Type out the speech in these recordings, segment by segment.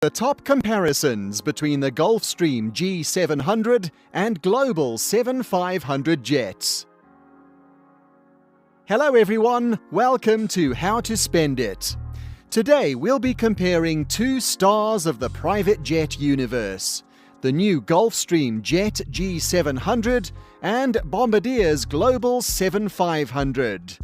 The top comparisons between the Gulfstream G700 and Global 7500 jets. Hello everyone, welcome to How to Spend It. Today we'll be comparing two stars of the private jet universe, the new Gulfstream Jet G700 and Bombardier's Global 7500.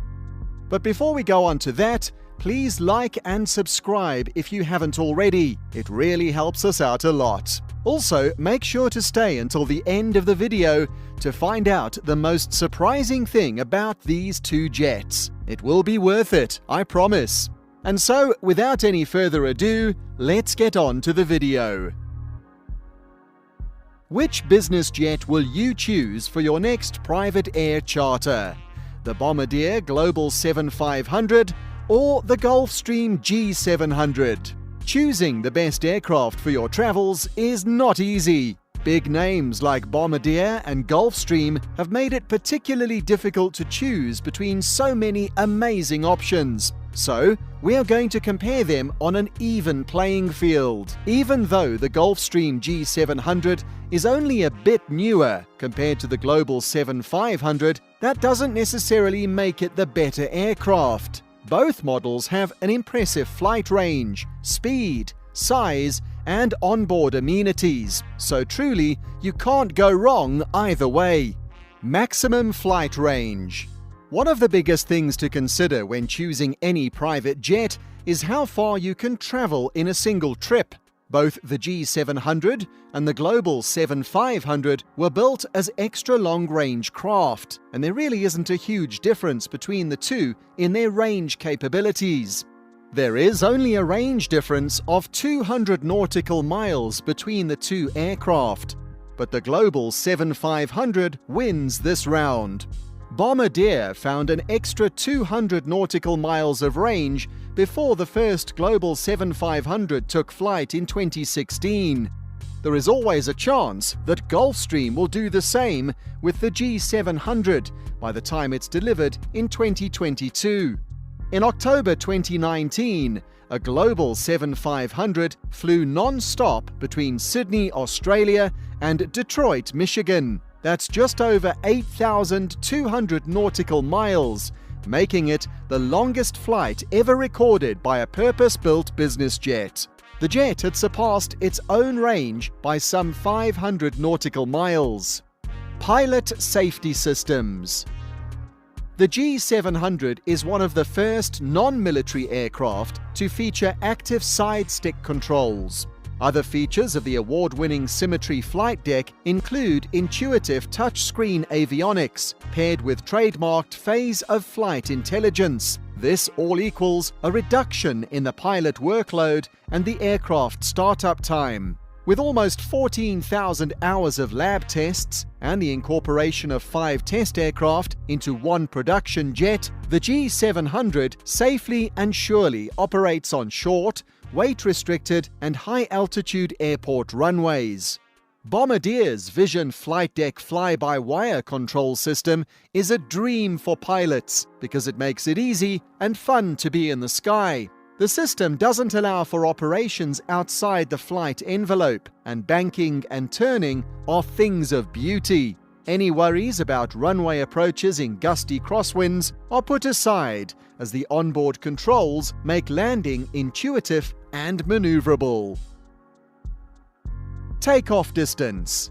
But before we go on to that, please like and subscribe if you haven't already. It really helps us out a lot. Also, make sure to stay until the end of the video to find out the most surprising thing about these two jets. It will be worth it, I promise. And so, without any further ado, let's get on to the video. Which business jet will you choose for your next private air charter? The Bombardier Global 7500 or the Gulfstream G700? Choosing the best aircraft for your travels is not easy. Big names like Bombardier and Gulfstream have made it particularly difficult to choose between so many amazing options. So, we are going to compare them on an even playing field. Even though the Gulfstream G700 is only a bit newer compared to the Global 7500, that doesn't necessarily make it the better aircraft. Both models have an impressive flight range, speed, size, and onboard amenities, so truly, you can't go wrong either way. Maximum flight range. One of the biggest things to consider when choosing any private jet is how far you can travel in a single trip. Both the G700 and the Global 7500 were built as extra long-range craft, and there really isn't a huge difference between the two in their range capabilities. There is only a range difference of 200 nautical miles between the two aircraft, but the Global 7500 wins this round. Bombardier found an extra 200 nautical miles of range before the first Global 7500 took flight in 2016. There is always a chance that Gulfstream will do the same with the G700 by the time it's delivered in 2022. In October 2019, a Global 7500 flew non-stop between Sydney, Australia and Detroit, Michigan. That's just over 8,200 nautical miles, making it the longest flight ever recorded by a purpose-built business jet. The jet had surpassed its own range by some 500 nautical miles. Pilot safety systems. The G700 is one of the first non-military aircraft to feature active side stick controls. Other features of the award-winning Symmetry flight deck include intuitive touchscreen avionics, paired with trademarked phase of flight intelligence. This all equals a reduction in the pilot workload and the aircraft startup time. With almost 14,000 hours of lab tests and the incorporation of 5 test aircraft into one production jet, the G700 safely and surely operates on short, weight-restricted and high-altitude airport runways. Bombardier's Vision flight deck fly-by-wire control system is a dream for pilots because it makes it easy and fun to be in the sky. The system doesn't allow for operations outside the flight envelope, and banking and turning are things of beauty. Any worries about runway approaches in gusty crosswinds are put aside as the onboard controls make landing intuitive and maneuverable. Takeoff distance.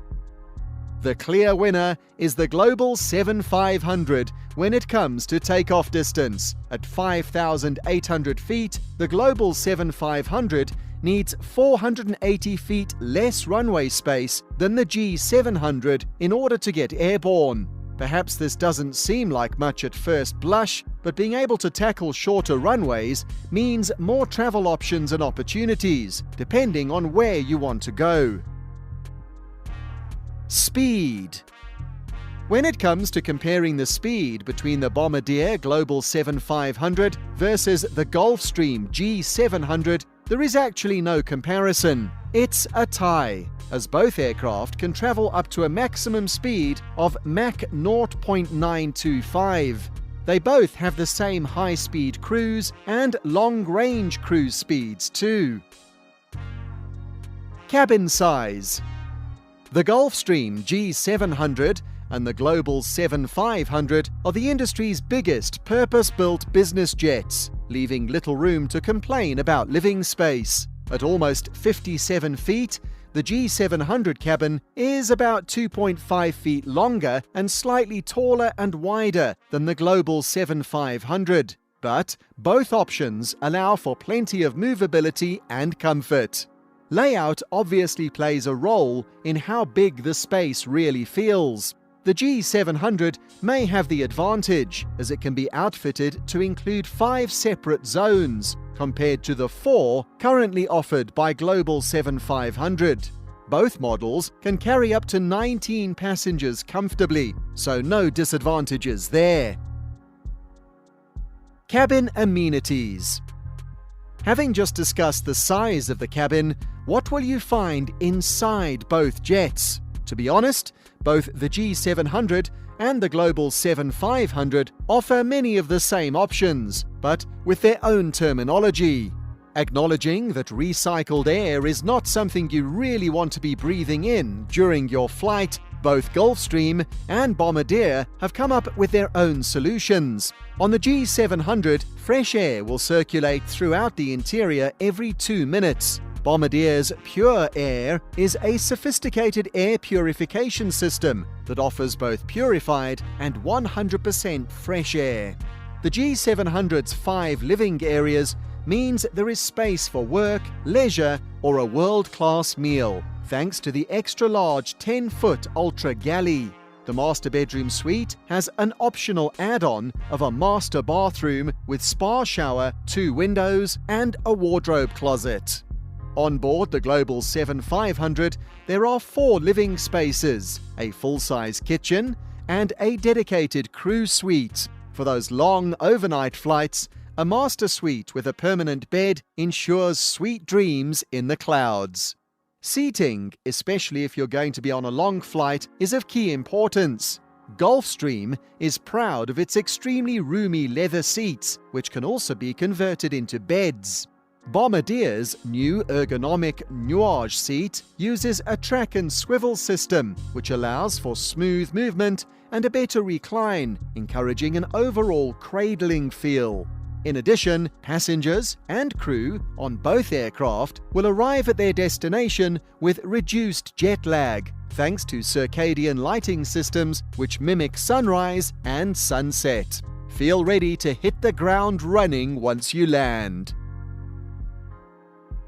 The clear winner is the Global 7500 when it comes to takeoff distance. At 5,800 feet, the Global 7500 needs 480 feet less runway space than the G700 in order to get airborne. Perhaps this doesn't seem like much at first blush, but being able to tackle shorter runways means more travel options and opportunities, depending on where you want to go. Speed. When it comes to comparing the speed between the Bombardier Global 7500 versus the Gulfstream G700, there is actually no comparison. It's a tie, as both aircraft can travel up to a maximum speed of Mach 0.925. They both have the same high-speed cruise and long-range cruise speeds too. Cabin size. The Gulfstream G700 and the Global 7500 are the industry's biggest purpose-built business jets, leaving little room to complain about living space. At almost 57 feet, the G700 cabin is about 2.5 feet longer and slightly taller and wider than the Global 7500. But both options allow for plenty of movability and comfort. Layout obviously plays a role in how big the space really feels. The G700 may have the advantage, as it can be outfitted to include 5 separate zones, compared to the 4 currently offered by Global 7500. Both models can carry up to 19 passengers comfortably, so no disadvantages there. Cabin amenities. Having just discussed the size of the cabin, what will you find inside both jets? To be honest, both the G700 and the Global 7500 offer many of the same options, but with their own terminology. Acknowledging that recycled air is not something you really want to be breathing in during your flight, both Gulfstream and Bombardier have come up with their own solutions. On the G700, fresh air will circulate throughout the interior every 2 minutes. Bombardier's Pure Air is a sophisticated air purification system that offers both purified and 100% fresh air. The G700's 5 living areas means there is space for work, leisure, or a world-class meal, thanks to the extra-large 10-foot Ultra Galley. The master bedroom suite has an optional add-on of a master bathroom with spa shower, 2 windows, and a wardrobe closet. On board the Global 7500, there are 4 living spaces, a full-size kitchen, and a dedicated crew suite. For those long overnight flights, a master suite with a permanent bed ensures sweet dreams in the clouds. Seating, especially if you're going to be on a long flight, is of key importance. Gulfstream is proud of its extremely roomy leather seats, which can also be converted into beds. Bombardier's new ergonomic Nuage seat uses a track and swivel system, which allows for smooth movement and a better recline, encouraging an overall cradling feel. In addition, passengers and crew on both aircraft will arrive at their destination with reduced jet lag, thanks to circadian lighting systems which mimic sunrise and sunset. Feel ready to hit the ground running once you land.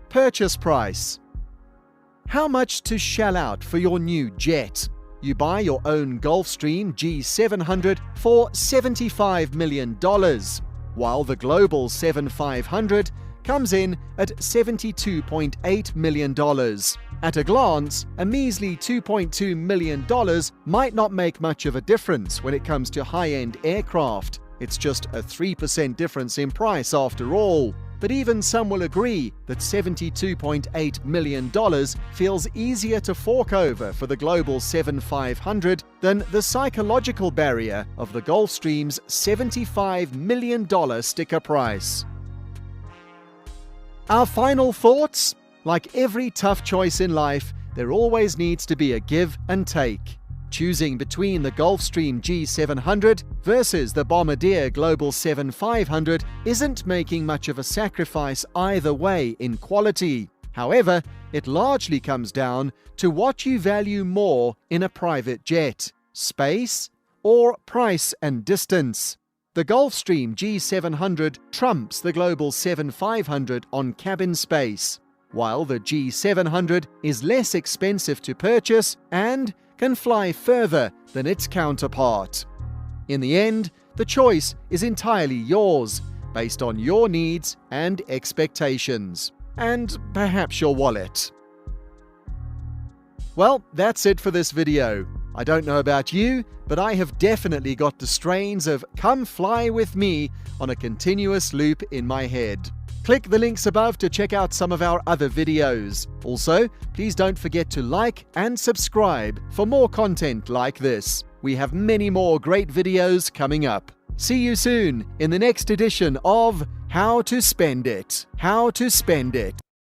Purchase price. How much to shell out for your new jet? You buy your own Gulfstream G700 for $75 million, while the Global 7500 comes in at $72.8 million. At a glance, a measly $2.2 million might not make much of a difference when it comes to high-end aircraft. It's just a 3% difference in price after all. But even some will agree that $72.8 million feels easier to fork over for the Global 7500 than the psychological barrier of the Gulfstream's $75 million sticker price. Our final thoughts? Like every tough choice in life, there always needs to be a give and take. Choosing between the Gulfstream G700 versus the Bombardier Global 7500 isn't making much of a sacrifice either way in quality. However, it largely comes down to what you value more in a private jet: space or price and distance. The Gulfstream G700 trumps the Global 7500 on cabin space, while the G700 is less expensive to purchase and can fly further than its counterpart. In the end, the choice is entirely yours, based on your needs and expectations, and perhaps your wallet. Well, that's it for this video. I don't know about you, but I have definitely got the strains of "Come Fly With Me" on a continuous loop in my head. Click the links above to check out some of our other videos. Also, please don't forget to like and subscribe for more content like this. We have many more great videos coming up. See you soon in the next edition of How to Spend It. How to Spend It.